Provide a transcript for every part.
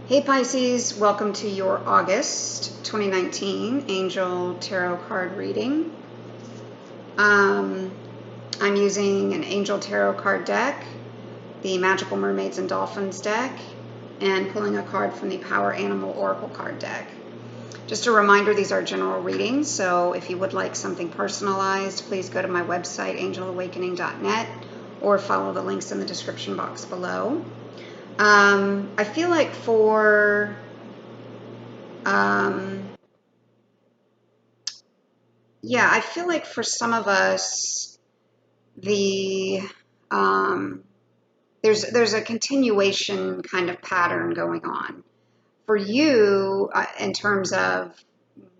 Hey Pisces, welcome to your August 2019 Angel Tarot card reading. I'm using an Angel Tarot card deck, the Magical Mermaids and Dolphins deck, and pulling a card from the Power Animal Oracle card deck. Just a reminder, these are general readings, so if you would like something personalized, please go to my website, angelawakening.net, or follow the links in the description box below. I feel like for I feel like for some of us, the there's a continuation kind of pattern going on. For you, in terms of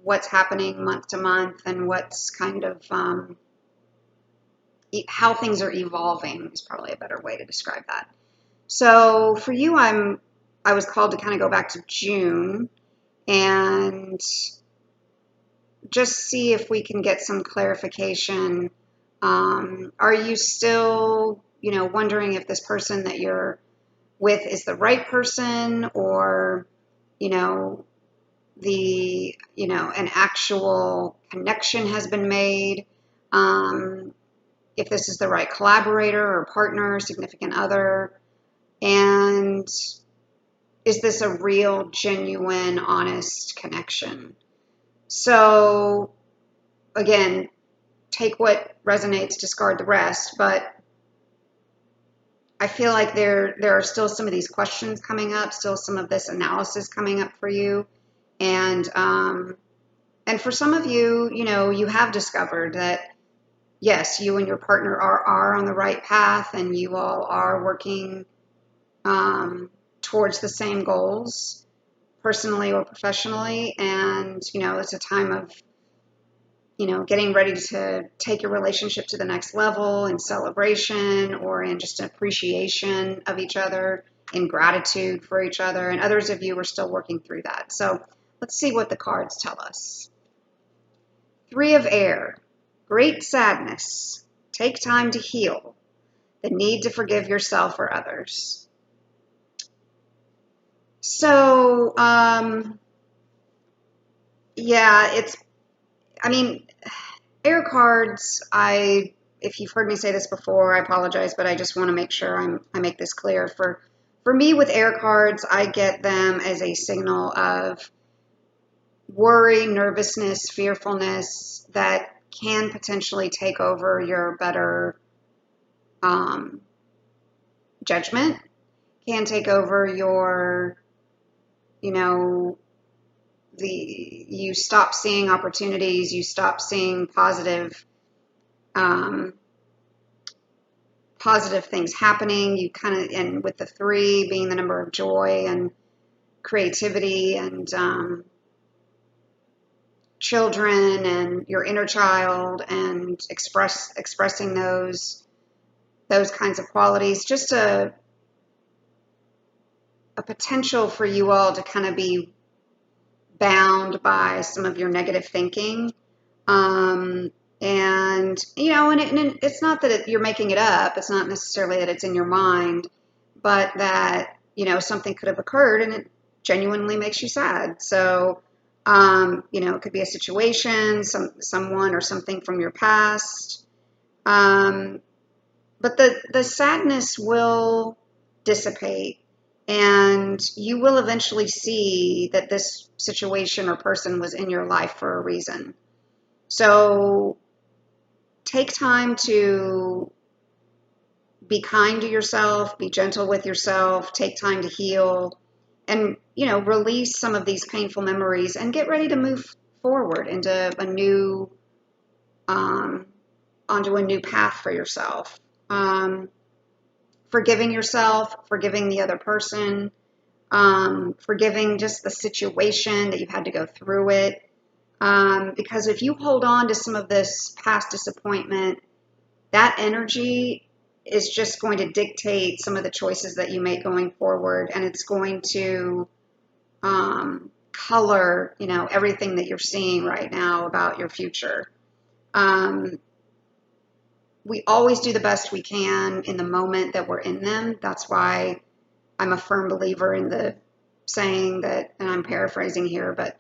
what's happening month to month and what's kind of how things are evolving is probably a better way to describe that. So for you, I was called to kind of go back to June and just see if we can get some clarification. Are you still, wondering if this person that you're with is the right person, or, an actual connection has been made? If this is the right collaborator or partner, significant other, and is this a real, genuine, honest connection? So again, take what resonates, discard the rest. But I feel like there are still some of these questions coming up, still some of this analysis coming up for you, and for some of you, you have discovered that yes, you and your partner are on the right path, and you all are working towards the same goals, personally or professionally, and it's a time of getting ready to take your relationship to the next level in celebration or in just an appreciation of each other, in gratitude for each other. And others of you are still working through that. So let's see what the cards tell us. Three of Air, great sadness. Take time to heal. The need to forgive yourself or others. So, air cards, if you've heard me say this before, I apologize, but I just want to make sure I make this clear. For me, with air cards, I get them as a signal of worry, nervousness, fearfulness that can potentially take over your better judgment, can take over your, you stop seeing opportunities, you stop seeing positive things happening. You kind of, and with the 3 being the number of joy and creativity and children and your inner child and expressing those kinds of qualities, just a potential for you all to kind of be bound by some of your negative thinking. And it's not that you're making it up. It's not necessarily that it's in your mind, but that, something could have occurred and it genuinely makes you sad. So, it could be a situation, someone or something from your past. But the sadness will dissipate, and you will eventually see that this situation or person was in your life for a reason. So take time to be kind to yourself, be gentle with yourself, take time to heal, and, release some of these painful memories and get ready to move forward into a new, onto a new path for yourself. Forgiving yourself, forgiving the other person, forgiving just the situation that you've had to go through it. Because if you hold on to some of this past disappointment, that energy is just going to dictate some of the choices that you make going forward, and it's going to color, everything that you're seeing right now about your future. We always do the best we can in the moment that we're in them. That's why I'm a firm believer in the saying that, and I'm paraphrasing here, but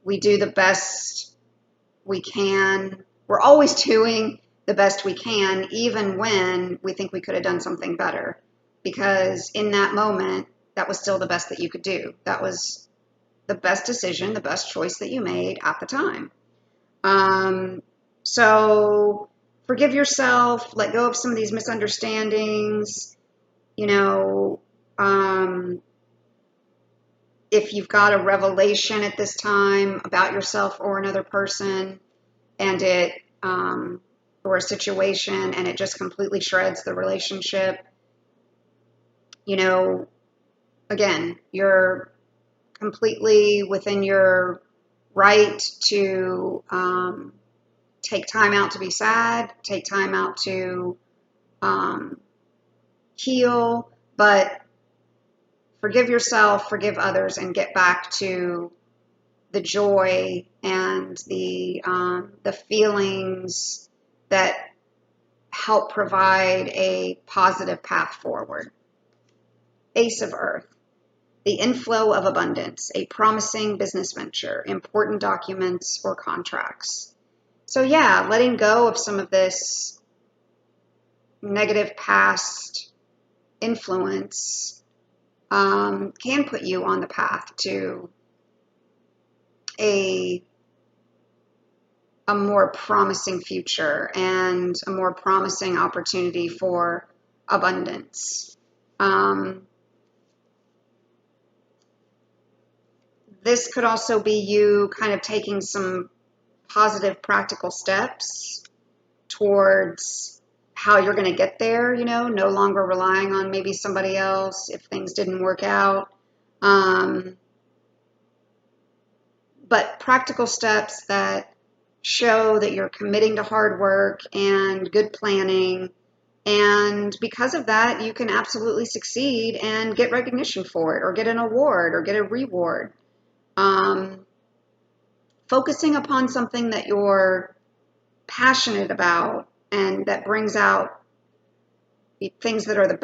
we do the best we can. We're always doing the best we can, even when we think we could have done something better. Because in that moment, that was still the best that you could do. That was the best decision, the best choice that you made at the time. So forgive yourself, let go of some of these misunderstandings. You know, if you've got a revelation at this time about yourself or another person, and or a situation, and it just completely shreds the relationship, again, you're completely within your right to take time out to be sad, take time out to heal, but forgive yourself, forgive others, and get back to the joy and the feelings that help provide a positive path forward. Ace of Earth, the inflow of abundance, a promising business venture, important documents or contracts. So yeah, letting go of some of this negative past influence can put you on the path to a more promising future and a more promising opportunity for abundance. This could also be you kind of taking some positive practical steps towards how you're going to get there, no longer relying on maybe somebody else if things didn't work out. But practical steps that show that you're committing to hard work and good planning. And because of that, you can absolutely succeed and get recognition for it, or get an award, or get a reward. Focusing upon something that you're passionate about and that brings out things that are to the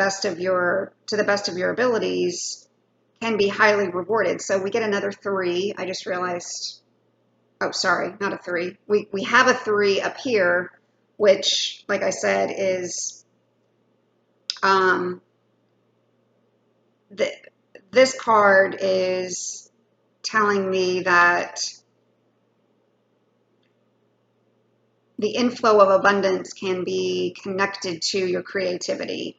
best of your abilities can be highly rewarded. So we get another 3. I just realized, oh, sorry, not a 3. We have a 3 up here, which, like I said, is this card is telling me that the inflow of abundance can be connected to your creativity.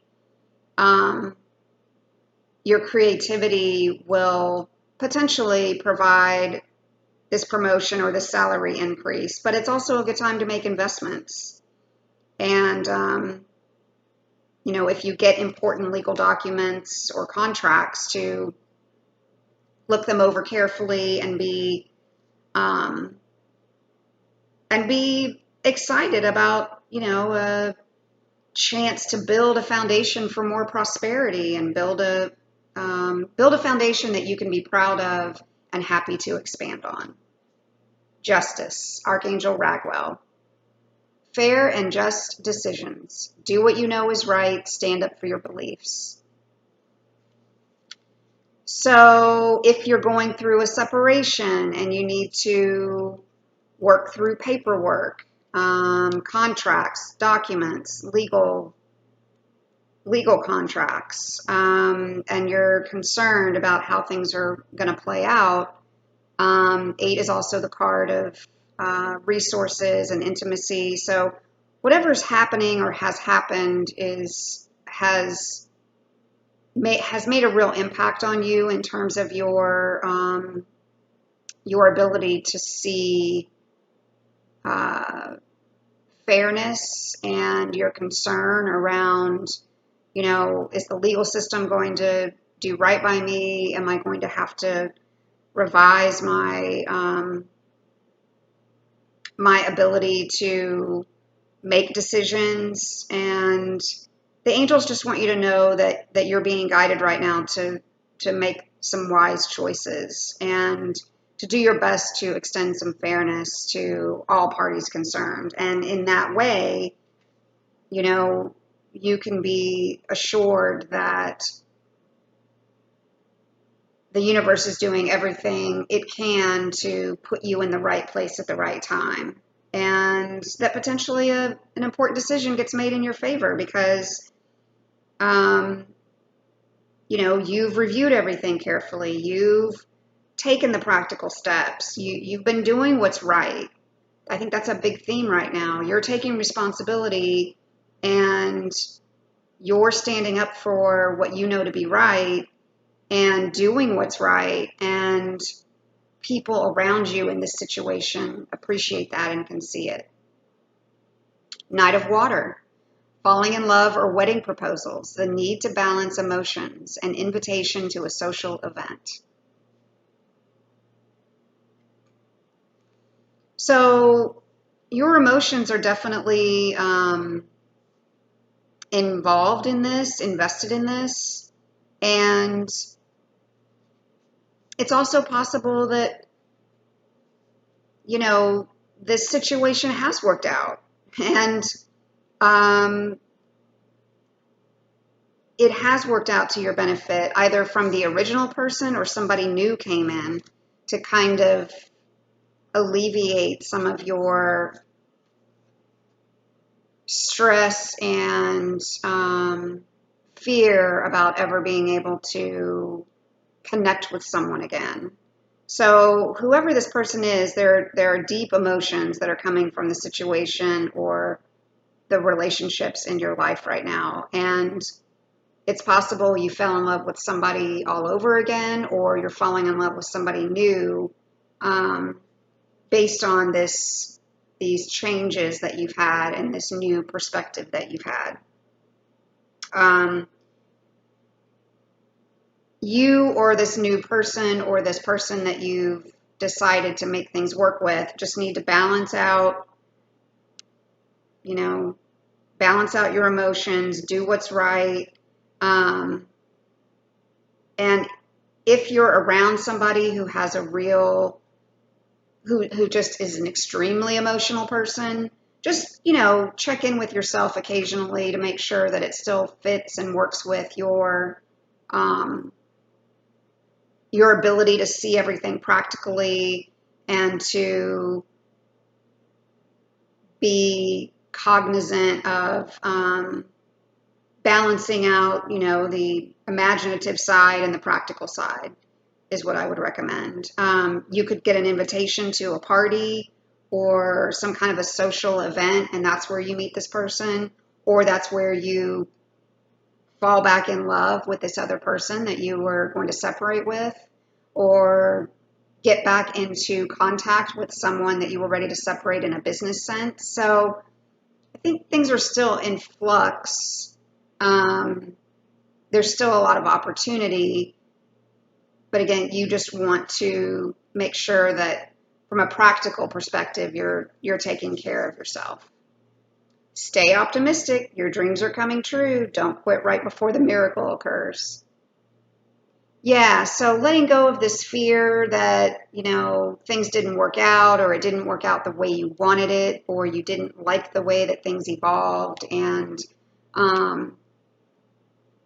Your creativity will potentially provide this promotion or this salary increase, but it's also a good time to make investments. And, if you get important legal documents or contracts, to look them over carefully and be excited about, a chance to build a foundation for more prosperity and build a foundation that you can be proud of and happy to expand on. Justice, Archangel Ragwell. Fair and just decisions. Do what you know is right. Stand up for your beliefs. So if you're going through a separation and you need to work through paperwork, contracts, documents, legal contracts, and you're concerned about how things are going to play out, 8 is also the card of resources and intimacy. So whatever's happening or has happened has made a real impact on you in terms of your ability to see fairness, and your concern around, is the legal system going to do right by me? Am I going to have to revise my ability to make decisions? And the angels just want you to know that you're being guided right now to make some wise choices and to do your best to extend some fairness to all parties concerned. And in that way, you can be assured that the universe is doing everything it can to put you in the right place at the right time. And that potentially an important decision gets made in your favor because, um, you've reviewed everything carefully. You've taken the practical steps. You've been doing what's right. I think that's a big theme right now. You're taking responsibility and you're standing up for what you know to be right and doing what's right. And people around you in this situation appreciate that and can see it. Knight of Water, falling in love or wedding proposals, the need to balance emotions, an invitation to a social event. So your emotions are definitely involved in this, invested in this, and it's also possible that, this situation has worked out. And it has worked out to your benefit, either from the original person or somebody new came in to kind of alleviate some of your stress and fear about ever being able to connect with someone again. So whoever this person is, there are deep emotions that are coming from the situation or the relationships in your life right now. And it's possible you fell in love with somebody all over again, or you're falling in love with somebody new, based on these changes that you've had and this new perspective that you've had. You or this new person or this person that you've decided to make things work with just need to balance out your emotions, do what's right. And if you're around somebody who has who just is an extremely emotional person, just, check in with yourself occasionally to make sure that it still fits and works with your ability to see everything practically and to be cognizant of balancing out, the imaginative side and the practical side is what I would recommend. You could get an invitation to a party or some kind of a social event, and that's where you meet this person, or that's where you fall back in love with this other person that you were going to separate with, or get back into contact with someone that you were ready to separate in a business sense. So I think things are still in flux. There's still a lot of opportunity, but again, you just want to make sure that from a practical perspective, you're taking care of yourself. Stay optimistic. Your dreams are coming true. Don't quit right before the miracle occurs. Yeah, so letting go of this fear that, things didn't work out or it didn't work out the way you wanted it or you didn't like the way that things evolved and,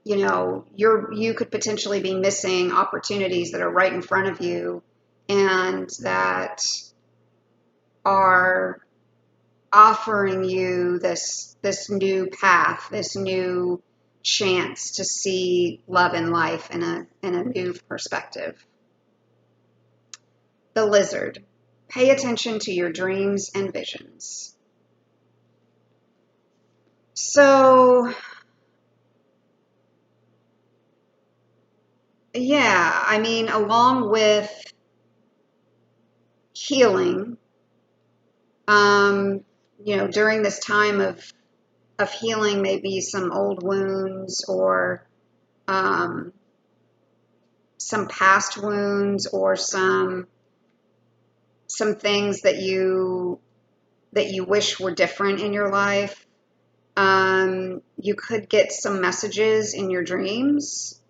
you could potentially be missing opportunities that are right in front of you and that are offering you this new path, this new chance to see love and life in a new perspective. The Lizard. Pay attention to your dreams and visions. So, yeah, I mean, along with healing, during this time of healing, maybe some old wounds or some past wounds or some things that you wish were different in your life. You could get some messages in your dreams,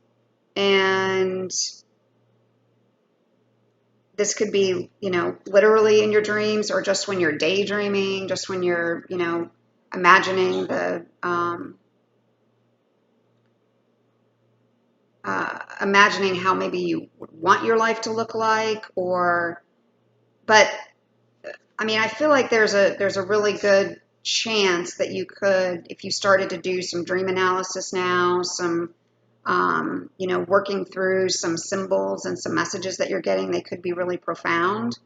and this could be, literally in your dreams or just when you're daydreaming, just when you're, imagining the imagining how maybe you want your life to look like, but I mean, I feel like there's a really good chance that you could, if you started to do some dream analysis now, some working through some symbols and some messages that you're getting, they could be really profound.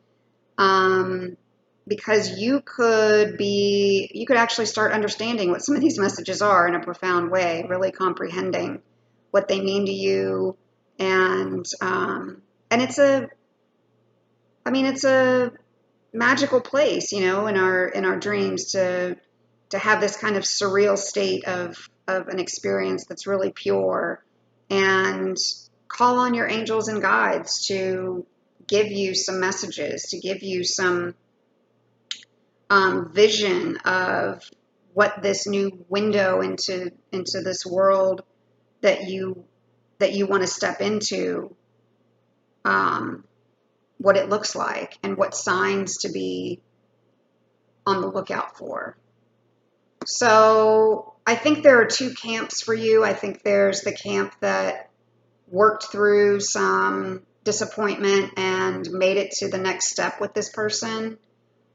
Because you could actually start understanding what some of these messages are in a profound way, really comprehending what they mean to you, and it's a magical place, in our dreams to have this kind of surreal state of an experience that's really pure, and call on your angels and guides to give you some messages, to give you some vision of what this new window into this world that you want to step into, what it looks like and what signs to be on the lookout for. So I think there are two camps for you. I think there's the camp that worked through some disappointment and made it to the next step with this person,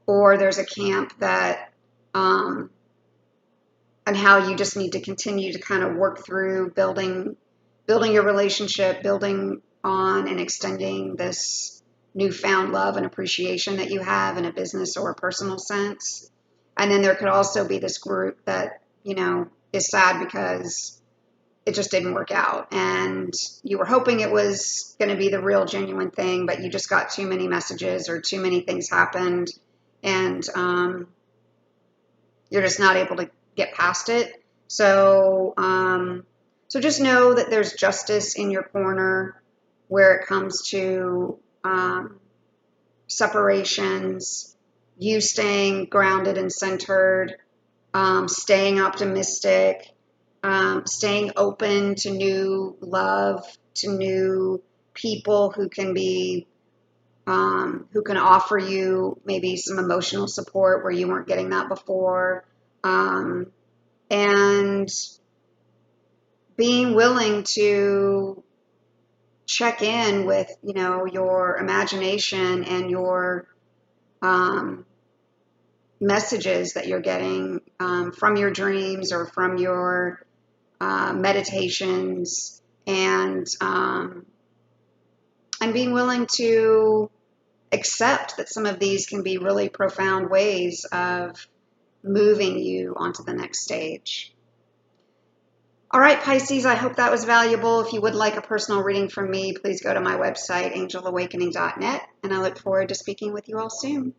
or there's a camp that and how you just need to continue to kind of work through building your relationship, building on and extending this newfound love and appreciation that you have in a business or a personal sense. And then there could also be this group that, is sad because it just didn't work out. And you were hoping it was going to be the real genuine thing, but you just got too many messages or too many things happened. And you're just not able to get past it. So just know that there's justice in your corner where it comes to separations, you staying grounded and centered, staying optimistic, staying open to new love, to new people who can offer you maybe some emotional support where you weren't getting that before, and being willing to check in with, your imagination and your messages that you're getting from your dreams or from your meditations, and being willing to accept that some of these can be really profound ways of moving you onto the next stage. All right, Pisces, I hope that was valuable. If you would like a personal reading from me, please go to my website, angelawakening.net, and I look forward to speaking with you all soon.